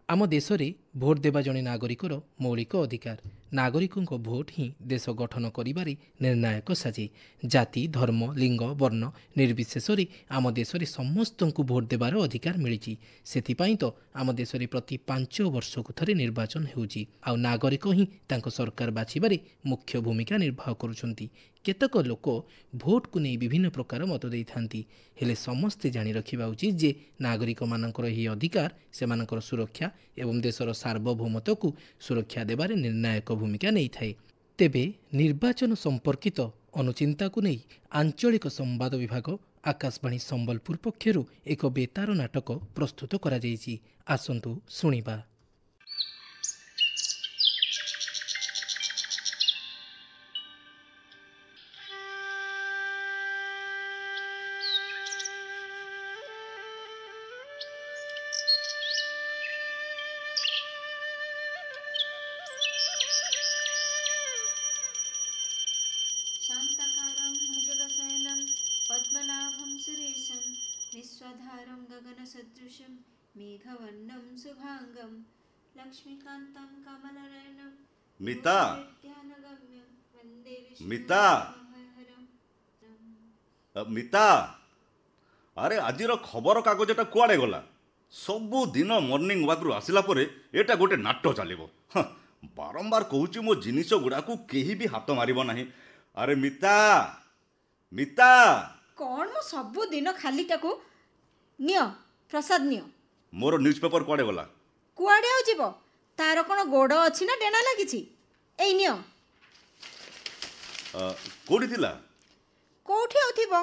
आम देश में भोट देवा जड़े नागरिकर मौलिक अधिकार। नागरिकों भोट ही देश गठन करिबारे निर्णायक साजे। जाति धर्म लिंग वर्ण निर्विशेष आम देश में समस्त को भोट देवार अधिकार मिली। से तो आम देश में प्रति 5 वर्ष को थरे निर्वाचन होउची। आ नागरिक ही तांको सरकार बाछिबारे मुख्य भूमिका निर्वाह करुछंती। केतक लोक भोट को नहीं विभिन्न प्रकार मत देइथांती। हेले समस्ते जानि रखिबा उचित जे नागरिक मानकर ही अधिकार सेमानकर सुरक्षा एवं देशर सार्वभौमत्व को सुरक्षा देबारे निर्णायक भूमिका नहीं थाए। तेबे निर्वाचन संपर्कित अनुचिंता को नहीं आंचलिक संवाद विभाग आकाशवाणी संबलपुर पक्षरु एक बेतार नाटक प्रस्तुत करा जायछि। आसंतु सुनिबा। शान्तकारं भुजगशयनं पद्मनाभं सुरेशं विश्वधारं गगनसदृशं मेघवर्णं शुभांगं लक्ष्मीकान्तं कमलनयनं मिता ध्यानगम्यं वन्दे मिता मिता अरे आजिर खबर कागजटा कुआड़े गला? सबु दिन मॉर्निंग वाक रु आसिला परे एटा गोटे नाटक चलिबो। बारंबार कहूची मो जिनिस गुड़ाकू केही भी हाथ मारिबो नाही। अरे मिता मिता कौन मो सबु दिन खाली टाकू नियो प्रसाद नियो। मोर न्यूज़पेपर कुआड़े गला? कुआडे आउ जीवो तार कोन गोड़ अछि ना डेना लागिछि? एई नियो। कोडी थिला? कोठी आउथिबो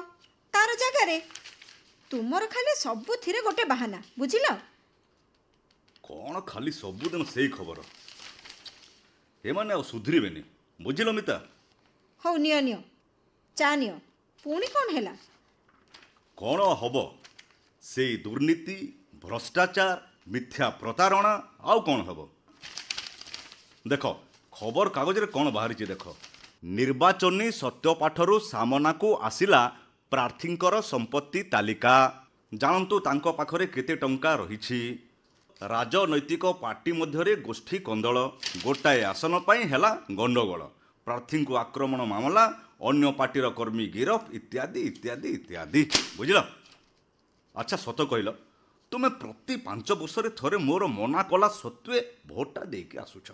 तार जगह रे। तुमर खाली सबु थिरे गोटे बहाना बुझिलो। कौन खाली सबु दिन सेही खबर? हे माने आ सुधरिबेनी बुझिलो मिता? हौ नियो नियो चा नियो। पुणी कौन हैला? कौन हब से दुर्नीति भ्रष्टाचार मिथ्या प्रतारणा आउ कौन हब? देख खबर कागज रे कौन बाहरी देख। निर्वाचनी सत्यपाठरू सामना को आसिला प्रार्थींकर संपत्ति तालिका। जानतु तांको पाखरे केते टंका रहिछि। राजनैतिक पार्टी मध्यरे गोष्ठी कंदल। गोटाए आसन पाई हैला गंडगोल। प्रार्थी को आक्रमण मामला अन्य पार्टीर कर्मी गिरफ इत्यादि इत्यादि इत्यादि बुझल। अच्छा सत कहल तुमे प्रति 5 वर्ष थरे मोर मना कला सत्वे भोटा देके आसुछ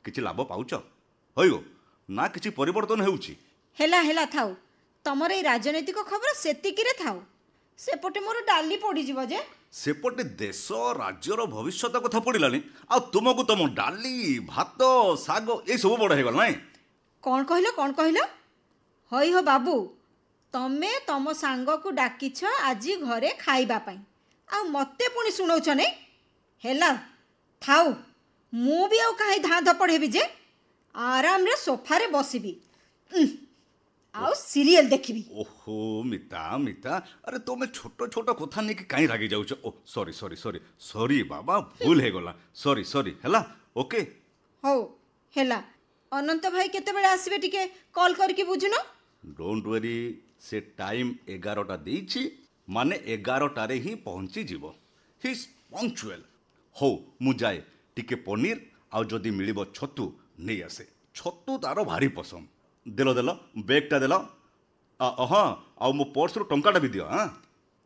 किछि लाभ पाउछ होइगो ना किछि परिवर्तन हेउछि? हेला हेला थाउ तमर ए राजनैतिक खबर सेतिकी रे थाउ। सेपटे मोर डाली पड़ी जीवो जे। सेपटे देश राज्यर भविष्यत कथा पड़िलानी आ तुमको तुम डाली भात साग ए सब बड़ हेगल नाही। कौन कहलो? हई हो बाबू तमे तम सांग को डाकिछ आज घरे खाइबा पाई आ मते पुणी सुनौछ ने। हेला थाउ मु भी आउ काहे धा धपड़ हेबी जे। आराम रे सोफा रे बसिबी आउ सीरियल देखिबी। ओहो मिता मिता अरे तुम छोट छोट कथा नहीं कि कहीं रागी जाउछ। ओ सॉरी सॉरी सॉरी सॉरी बाबा भूल हे गला। सॉरी सॉरी हेला ओके हो हेला। अनंत भाई केते बेले आसीबे टिके कॉल करके बुझुनो। डोंट वरी से टाइम 11टा देछि माने 11टा रे ही पहुंची जीवो। He is punctual. हो मु जाए टिके पनीर आ जदी मिलिबो छतु नहीं आसे। छतु तारो भारी पसंद। देलो देलो बैगटा देलो। हाँ आ मो पर्स रो टंकाटा भी दियो। हाँ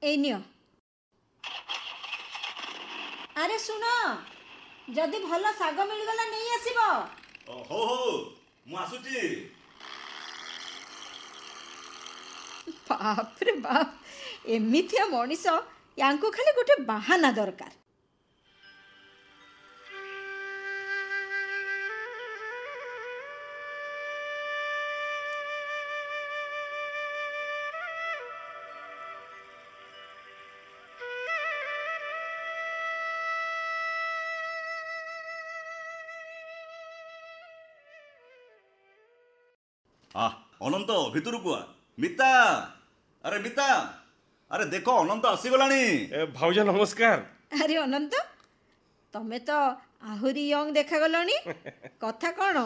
ए नियो। अरे सुनो जदी भला साग मिल गला नहीं आसीबो। हो मु आसुची। बाप रे बाप एमिथिया मनीष यांको खाली गोटे बहाना दरकार। अनंत भितर कुआ मिता। अरे मिता अरे देखो अनंत आसीगलानी। भाउजा नमस्कार। अरे अनंत तमे तो आहुरी यंग देखा गलनी। कथा कौन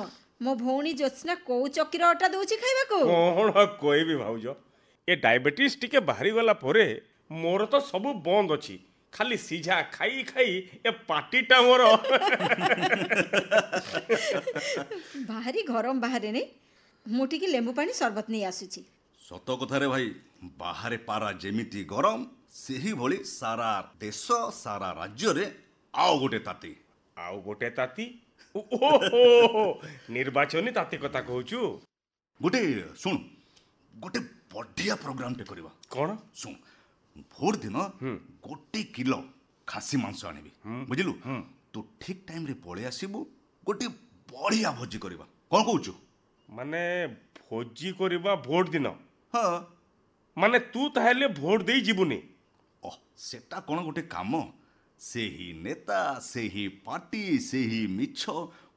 मो भौणी ज्योत्सना को चक्कीर अटा दउछि खाइबा को? कौन कोई भी भाउज ए डायबिटीज टिके बाहरी गला परे मोर तो सब बंद अछि ଖାଲି ସିଝା ଖାଇ ଖାଇ ଏ ପାଟିଟା ମୋର ଭାରି ଗରମ ବାହାରେ ନେଇ ମୁଁ ଟିକେ ଲେମ୍ବୁ ପାଣି ସରବତ ନେଇ ଆସୁଛି। ସତ କଥାରେ ଭାଇ, ବାହାରେ ପାରା ଯେମିତି ଗରମ ସେହିଭଳି ସାରା ଦେଶ ସାରା ରାଜ୍ୟରେ ଆଉ ଗୋଟେ ତାତି। ଆଉ ଗୋଟେ ତାତି? ଓହୋ, ନିର୍ବାଚନୀ ତାତି କଥା କହୁଛୁ? ଗୋଟେ ଶୁଣ, ଗୋଟେ ବଢିଆ ପ୍ରୋଗ୍ରାମଟେ କରିବା। କ'ଣ? ଶୁଣ, ଭୋଟ ଦିନ 1 କିଲୋ ଖାସି ମାଂସ ଆଣିବି, ବୁଝିଲୁ? ତୁ ଠିକ ଟାଇମରେ ପଳେଇ ଆସିବୁ, ଗୋଟେ ବଢିଆ ଭୋଜି କରିବା। କ'ଣ କହୁଛୁ? ମାନେ ଭୋଜି କରିବା ଭୋଟ ଦିନ? ହଁ। ମାନେ ତୁ ତାହେଲେ ଭୋଟ ଦେଇ ଯିବୁନି? ସେଟା କ'ଣ ଗୋଟେ କାମ? ସେହି ନେତା, ସେହି ପାର୍ଟି, ସେହି ମିଛ,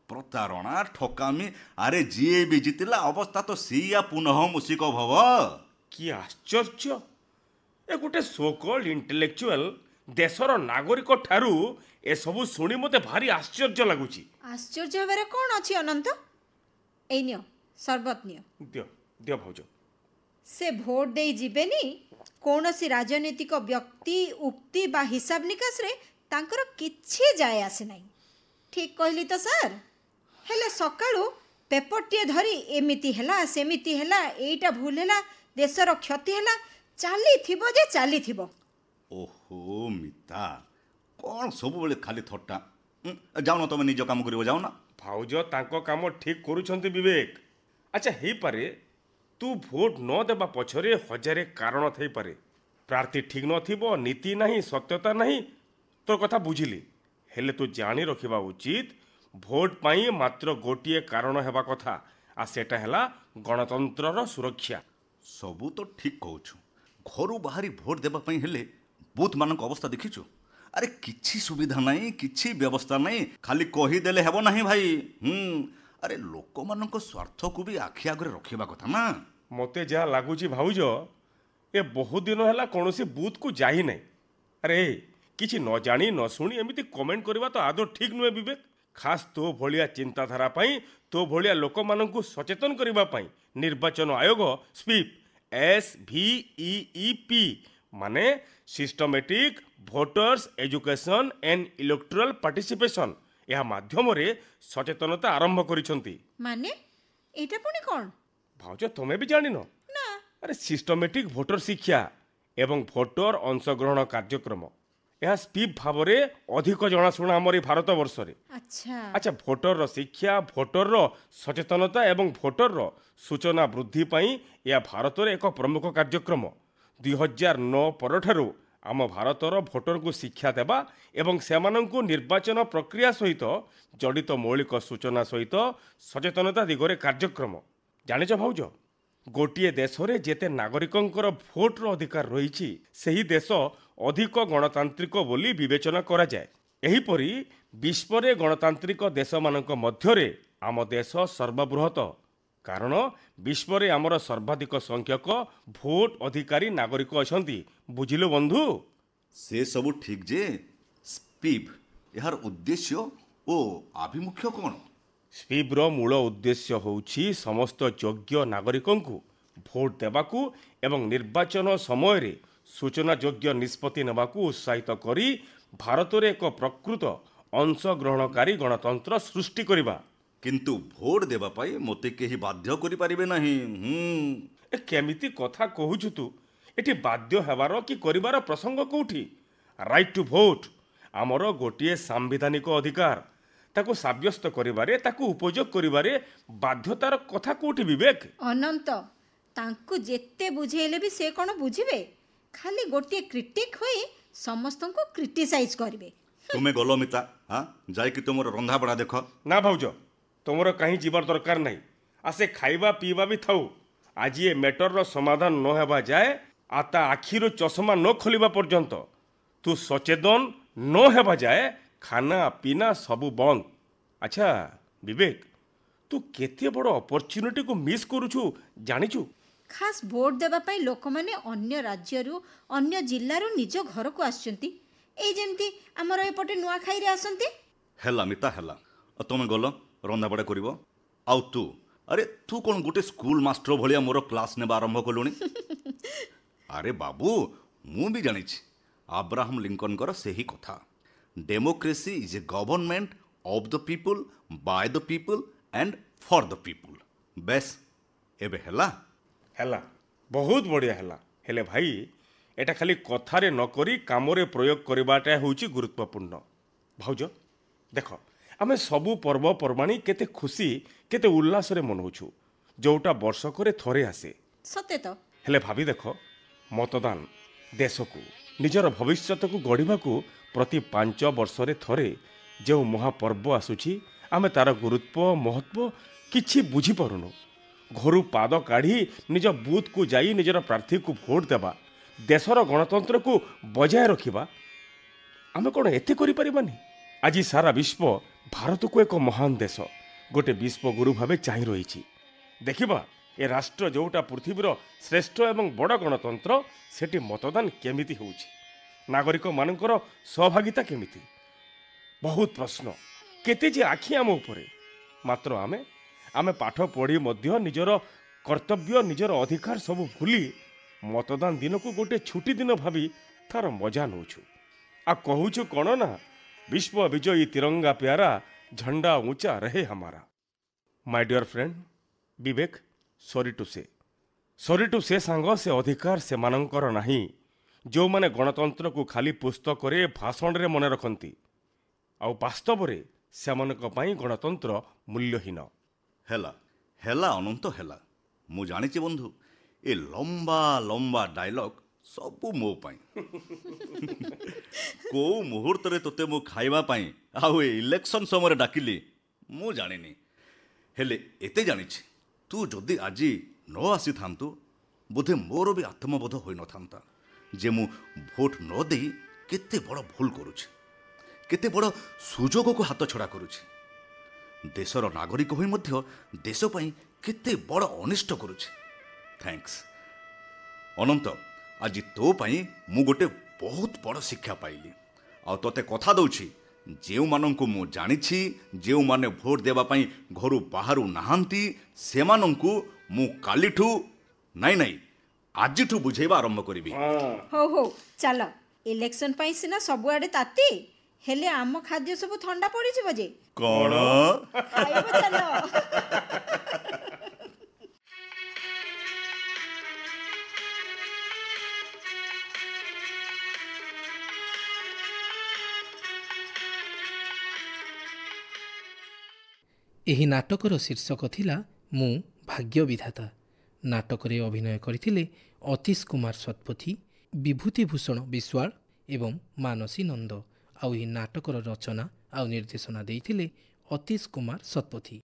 ପ୍ରତାରଣା, ଠକାମି, ଆରେ ଯିଏ ବି ଜିତିଲା ଅବସ୍ଥା ତ ସେଇଆ ପୁନଃ ମୂଷିକ ଭବ। କି ଆଶ୍ଚର୍ଯ୍ୟ! ଏ ଗୋଟେ ସୋକଲ୍ଡ ଇଣ୍ଟେଲେକ୍ଚୁଆଲ ଦେଶର ନାଗରିକ ଠାରୁ ଏସବୁ ଶୁଣି ମୋତେ ଭାରି ଆଶ୍ଚର୍ଯ୍ୟ ଲାଗୁଛି। ଆଶ୍ଚର୍ଯ୍ୟ ହେବାରେ କ'ଣ ଅଛି ଅନନ୍ତ? ଏଇ ନିଅ ସରବତ ନିଅ। ଦିଅ ଦିଅ ଭାଉଜ। ସେ ଭୋଟ ଦେଇ ଯିବେନି, କୌଣସି ରାଜନୈତିକ ବ୍ୟକ୍ତି ଉକ୍ତି ବା ହିସାବ ନିକାଶରେ ତାଙ୍କର କିଛି ଯାଏ ଆସେ ନାହିଁ। ଠିକ୍ କହିଲି ତ ସାର୍? ହେଲେ ସକାଳୁ ପେପରଟିଏ ଧରି ଏମିତି ହେଲା ସେମିତି ହେଲା, ଏଇଟା ଭୁଲ ହେଲା, ଦେଶର କ୍ଷତି ହେଲା, ଚାଲିଥିବ ଯେ ଚାଲିଥିବ। ଓହୋ ମିତା, କ'ଣ ସବୁବେଳେ ଖାଲି ଥଟ୍ଟା? ଯାଉନ ତମେ ନିଜ କାମ କରିବ, ଯାଉନା? ଭାଉଜ ତାଙ୍କ କାମ ଠିକ୍ କରୁଛନ୍ତି ବିବେକ। ଆଚ୍ଛା, ହେଇପାରେ ତୁ ଭୋଟ ନ ଦେବା ପଛରେ ହଜାରେ କାରଣ ଥାଇପାରେ। ପ୍ରାର୍ଥୀ ଠିକ୍ ନଥିବ, ନୀତି ନାହିଁ, ସତ୍ୟତା ନାହିଁ, ତୋ କଥା ବୁଝିଲି। ହେଲେ ତୁ ଜାଣି ରଖିବା ଉଚିତ, ଭୋଟ ପାଇଁ ମାତ୍ର ଗୋଟିଏ କାରଣ ହେବା କଥା, ଆଉ ସେଟା ହେଲା ଗଣତନ୍ତ୍ରର ସୁରକ୍ଷା। ସବୁ ତ ଠିକ୍ କହୁଛୁ। ଘରୁ ବାହାରି ଭୋଟ ଦେବା ପାଇଁ ହେଲେ ବୁଥମାନଙ୍କ ଅବସ୍ଥା ଦେଖିଛୁ? ଆରେ କିଛି ସୁବିଧା ନାହିଁ, କିଛି ବ୍ୟବସ୍ଥା ନାହିଁ, ଖାଲି କହିଦେଲେ ହେବ ନାହିଁ ଭାଇ। ଆରେ ଲୋକମାନଙ୍କ ସ୍ୱାର୍ଥକୁ ବି ଆଖି ଆଗରେ ରଖିବା କଥା ନା। ମୋତେ ଯାହା ଲାଗୁଛି ଭାଉଜ, ଏ ବହୁତ ଦିନ ହେଲା କୌଣସି ବୁଥକୁ ଯାଇନାହିଁ। ଆରେ କିଛି ନ ଜାଣି ନ ଶୁଣି ଏମିତି କମେଣ୍ଟ କରିବା ତ ଆଦୌ ଠିକ୍ ନୁହେଁ ବିବେକ। ଖାସ୍ ତୋ ଭଳିଆ ଚିନ୍ତାଧାରା ପାଇଁ, ତୋ ଭଳିଆ ଲୋକମାନଙ୍କୁ ସଚେତନ କରିବା ପାଇଁ ନିର୍ବାଚନ ଆୟୋଗ ସ୍ପିପ୍ SVEEP ମାନେ systematic voters education and electoral participation, ଏହା ମାଧ୍ୟମରେ ସଚେତନତା ଆରମ୍ଭ କରିଛନ୍ତି। ମାନେ ଏଇଟା ପୁଣି କ'ଣ? ଭାଉଜ ତମେ ବି ଜାଣିନ? ନା। ଆରେ ସିଷ୍ଟମେଟିକ୍ ଭୋଟର ଶିକ୍ଷା ଏବଂ ଭୋଟର ଅଂଶଗ୍ରହଣ କାର୍ଯ୍ୟକ୍ରମ, ଏହା ସ୍ପିପ୍ ଭାବରେ ଅଧିକ ଜଣାଶୁଣା ଆମର ଏଇ ଭାରତବର୍ଷରେ। ଆଚ୍ଛା, ଭୋଟରର ଶିକ୍ଷା, ଭୋଟରର ସଚେତନତା ଏବଂ ଭୋଟରର ସୂଚନା ବୃଦ୍ଧି ପାଇଁ ଏହା ଭାରତରେ ଏକ ପ୍ରମୁଖ କାର୍ଯ୍ୟକ୍ରମ। 2009 ପରଠାରୁ ଆମ ଭାରତର ଭୋଟରଙ୍କୁ ଶିକ୍ଷା ଦେବା ଏବଂ ସେମାନଙ୍କୁ ନିର୍ବାଚନ ପ୍ରକ୍ରିୟା ସହିତ ଜଡ଼ିତ ମୌଳିକ ସୂଚନା ସହିତ ସଚେତନତା ଦିଗରେ କାର୍ଯ୍ୟକ୍ରମ। ଜାଣିଛ ଭାଉଜ, ଗୋଟିଏ ଦେଶରେ ଯେତେ ନାଗରିକଙ୍କର ଭୋଟର ଅଧିକାର ରହିଛି, ସେହି ଦେଶ ଅଧିକ ଗଣତାନ୍ତ୍ରିକ ବୋଲି ବିବେଚନା କରାଯାଏ। ଏହିପରି ବିଶ୍ୱରେ ଗଣତାନ୍ତ୍ରିକ ଦେଶମାନଙ୍କ ମଧ୍ୟରେ ଆମ ଦେଶ ସର୍ବବୃହତ, କାରଣ ବିଶ୍ୱରେ ଆମର ସର୍ବାଧିକ ସଂଖ୍ୟକ ଭୋଟ ଅଧିକାରୀ ନାଗରିକ ଅଛନ୍ତି। ବୁଝିଲୁ ବନ୍ଧୁ? ସେ ସବୁ ଠିକ୍ ଯେ ସ୍ପିପ୍ ଏହାର ଉଦ୍ଦେଶ୍ୟ ଓ ଆଭିମୁଖ୍ୟ କ'ଣ? ସ୍ପିପ୍ର ମୂଳ ଉଦ୍ଦେଶ୍ୟ ହେଉଛି ସମସ୍ତ ଯୋଗ୍ୟ ନାଗରିକଙ୍କୁ ଭୋଟ ଦେବାକୁ ଏବଂ ନିର୍ବାଚନ ସମୟରେ ସୂଚନା ଯୋଗ୍ୟ ନିଷ୍ପତ୍ତି ନେବାକୁ ଉତ୍ସାହିତ କରି ଭାରତରେ ଏକ ପ୍ରକୃତ ଅଂଶଗ୍ରହଣକାରୀ ଗଣତନ୍ତ୍ର ସୃଷ୍ଟି କରିବା। କିନ୍ତୁ ଭୋଟ ଦେବା ପାଇଁ ମୋତେ କେହି ବାଧ୍ୟ କରିପାରିବେ ନାହିଁ। ଏ କେମିତି କଥା କହୁଛୁ ତୁ? ଏଠି ବାଧ୍ୟ ହେବାର କି କରିବାର ପ୍ରସଙ୍ଗ କେଉଁଠି? ରାଇଟ୍ ଟୁ ଭୋଟ୍ ଆମର ଗୋଟିଏ ସାମ୍ବିଧାନିକ ଅଧିକାର। ତାକୁ ସାବ୍ୟସ୍ତ କରିବାରେ, ତାକୁ ଉପଯୋଗ କରିବାରେ ବାଧ୍ୟତାର କଥା କେଉଁଠି ବିବେକ? ଅନନ୍ତ, ତାଙ୍କୁ ଯେତେ ବୁଝେଇଲେ ବି ସେ କ'ଣ ବୁଝିବେ? ଖାଲି ଗୋଟିଏ କ୍ରିଟିକ୍ ହୋଇ ସମସ୍ତଙ୍କୁ କ୍ରିଟିସାଇଜ୍ କରିବେ। ତୁମେ ଗଲ ମିତା, ଯାଇକି ତୁମର ରନ୍ଧାବଢ଼ା ଦେଖ। ନା ଭାଉଜ, ତୁମର କାହିଁ ଯିବାର ଦରକାର ନାହିଁ। ଆସେ ଖାଇବା ପିଇବା ବି ଥାଉ। ଆଜି ଏ ମ୍ୟାଟରର ସମାଧାନ ନ ହେବା ଯାଏ, ତା ଆଖିରୁ ଚଷମା ନ ଖୋଲିବା ପର୍ଯ୍ୟନ୍ତ, ତୁ ସଚେତନ ନ ହେବା ଯାଏ ଖାନା ପିନା ସବୁ ବନ୍ଦ। ଆଚ୍ଛା ବିବେକ, ତୁ କେତେ ବଡ଼ ଅପରଚ୍ୟୁନିଟିକୁ ମିସ୍ କରୁଛୁ ଜାଣିଛୁ? ଖାସ୍ ଭୋଟ ଦେବା ପାଇଁ ଲୋକମାନେ ଅନ୍ୟ ରାଜ୍ୟରୁ, ଅନ୍ୟ ଜିଲ୍ଲାରୁ ନିଜ ଘରକୁ ଆସୁଛନ୍ତି। ଏଇ ଯେମିତି ଆମର ଏପଟେ ନୂଆଖାଇରେ ଆସନ୍ତି। ହେଲା ମିତା ହେଲା, ତମେ ଗଲ ରନ୍ଧାବଢ଼ା କରିବ। ଆଉ ଆରେ ତୁ କ'ଣ ଗୋଟେ ସ୍କୁଲ ମାଷ୍ଟର ଭଳିଆ ମୋର କ୍ଲାସ୍ ନେବା ଆରମ୍ଭ କଲୁଣି? ଆରେ ବାବୁ, ମୁଁ ବି ଜାଣିଛି ଆବ୍ରାହମ ଲିଙ୍କନଙ୍କର ସେହି କଥା। Democracy is a government of the people by the people and for the people. ବେଶ ଏବେ ହେଲା ହେଲା, ବହୁତ ବଢ଼ିଆ ହେଲା। ହେଲେ ଭାଇ, ଏଟା ଖାଲି କଥାରେ ନ କରି କାମରେ ପ୍ରୟୋଗ କରିବାଟା ହେଉଛି ଗୁରୁତ୍ୱପୂର୍ଣ୍ଣ। ଭାଉଜ ଦେଖ, ଆମେ ସବୁ ପର୍ବପର୍ବାଣୀ କେତେ ଖୁସି କେତେ ଉଲ୍ଲାସରେ ମନାଉଛୁ, ଯେଉଁଟା ବର୍ଷକରେ ଥରେ ଆସେ। ସତେ ତ। ହେଲେ ଭାବି ଦେଖ, ମତଦାନ ଦେଶକୁ ନିଜର ଭବିଷ୍ୟତକୁ ଗଢ଼ିବାକୁ ପ୍ରତି 5 ବର୍ଷରେ ଥରେ ଯେଉଁ ମହାପର୍ବ ଆସୁଛି, ଆମେ ତା'ର ଗୁରୁତ୍ୱ ମହତ୍ତ୍ୱ କିଛି ବୁଝିପାରୁନୁ। ଘରୁ ପାଦ କାଢ଼ି ନିଜ ବୁଥକୁ ଯାଇ ନିଜର ପ୍ରାର୍ଥୀକୁ ଭୋଟ ଦେବା, ଦେଶର ଗଣତନ୍ତ୍ରକୁ ବଜାୟ ରଖିବା, ଆମେ କ'ଣ ଏତେ କରିପାରିବାନି? ଆଜି ସାରା ବିଶ୍ୱ ଭାରତକୁ ଏକ ମହାନ ଦେଶ, ଗୋଟେ ବିଶ୍ୱଗୁରୁ ଭାବେ ଚାହିଁ ରହିଛି। ଦେଖିବା ଏ ରାଷ୍ଟ୍ର ଯେଉଁଟା ପୃଥିବୀର ଶ୍ରେଷ୍ଠ ଏବଂ ବଡ଼ ଗଣତନ୍ତ୍ର, ସେଠି ମତଦାନ କେମିତି ହେଉଛି, ନାଗରିକମାନଙ୍କର ସହଭାଗିତା କେମିତି। ବହୁତ ପ୍ରଶ୍ନ, କେତେ ଯେ ଆଖି ଆମ ଉପରେ। ମାତ୍ର ଆମେ ପାଠ ପଢ଼ି ମଧ୍ୟ ନିଜର କର୍ତ୍ତବ୍ୟ ନିଜର ଅଧିକାର ସବୁ ଭୁଲି ମତଦାନ ଦିନକୁ ଗୋଟେ ଛୁଟି ଦିନ ଭାବି ତାର ମଜା ନେଉଛୁ। ଆଉ କହୁଛୁ କ'ଣ ନା, ବିଶ୍ୱ ବିଜୟୀ ତିରଙ୍ଗା ପ୍ୟାରା ଝଣ୍ଡା ଉଞ୍ଚା ରହେ ହମାରା। ମାଇ ଡିୟର ଫ୍ରେଣ୍ଡ ବିବେକ, ସରି ଟୁ ସେ ସାଙ୍ଗ, ସେ ଅଧିକାର ସେମାନଙ୍କର ନାହିଁ ଯେଉଁମାନେ ଗଣତନ୍ତ୍ରକୁ ଖାଲି ପୁସ୍ତକରେ ଭାଷଣରେ ମନେ ରଖନ୍ତି, ଆଉ ବାସ୍ତବରେ ସେମାନଙ୍କ ପାଇଁ ଗଣତନ୍ତ୍ର ମୂଲ୍ୟହୀନ। ହେଲା ଅନନ୍ତ ହେଲା। ମୁଁ ଜାଣିଛି ବନ୍ଧୁ, ଏ ଲମ୍ବା ଲମ୍ବା ଡାଇଲଗ୍ ସବୁ ମୋ ପାଇଁ। କୋଉ ମୁହୂର୍ତ୍ତରେ ତୋତେ ମୁଁ ଖାଇବା ପାଇଁ ଆଉ ଏ ଇଲେକ୍ସନ୍ ସମୟରେ ଡାକିଲି ମୁଁ ଜାଣିନି। ହେଲେ ଏତେ ଜାଣିଛି, ତୁ ଯଦି ଆଜି ନ ଆସିଥାନ୍ତୁ, ବୋଧେ ମୋର ବି ଆତ୍ମବୋଧ ହୋଇନଥାନ୍ତା ଯେ ମୁଁ ଭୋଟ ନ ଦେଇ କେତେ ବଡ଼ ଭୁଲ କରୁଛି, କେତେ ବଡ଼ ସୁଯୋଗକୁ ହାତଛଡ଼ା କରୁଛି। ଦେଶର ନାଗରିକ ହୋଇ ମଧ୍ୟ ଦେଶ ପାଇଁ କେତେ ବଡ଼ ଅନିଷ୍ଟ କରୁଛି। ଥ୍ୟାଙ୍କସ୍ ଅନନ୍ତ, ଆଜି ତୋ ପାଇଁ ମୁଁ ଗୋଟେ ବହୁତ ବଡ଼ ଶିକ୍ଷା ପାଇଲି। ଆଉ ତୋତେ କଥା ଦେଉଛି, ଯେଉଁମାନଙ୍କୁ ମୁଁ ଜାଣିଛି, ଯେଉଁମାନେ ଭୋଟ ଦେବା ପାଇଁ ଘରୁ ବାହାରୁ ନାହାନ୍ତି, ସେମାନଙ୍କୁ ମୁଁ କାଲିଠୁ ନାଇଁ ଆଜିଠୁ ବୁଝେଇବା ଆରମ୍ଭ କରିବି। ହଉ ଚାଲ, ଇଲେକ୍ସନ ପାଇଁ ସିନା ସବୁଆଡ଼େ ତାତି, ହେଲେ ଆମ ଖାଦ୍ୟ ସବୁ ଥଣ୍ଡା ପଡ଼ିଯିବ ଯେ। କ'ଣ? ଖାଇବ ଚାଲ। ଏହି ନାଟକର ଶୀର୍ଷକ ଥିଲା ମୁଁ ଭାଗ୍ୟ ବିଧାତା। ନାଟକରେ ଅଭିନୟ କରିଥିଲେ ଅତୀଶ କୁମାର ଶତପଥୀ, ବିଭୂତିଭୂଷଣ ବିଶ୍ୱାଳ ଏବଂ ମାନସୀ ନନ୍ଦ। ଆଉ ଏହି ନାଟକର ରଚନା ଆଉ ନିର୍ଦ୍ଦେଶନା ଦେଇଥିଲେ ଅତୀଶ କୁମାର ଶତପଥୀ।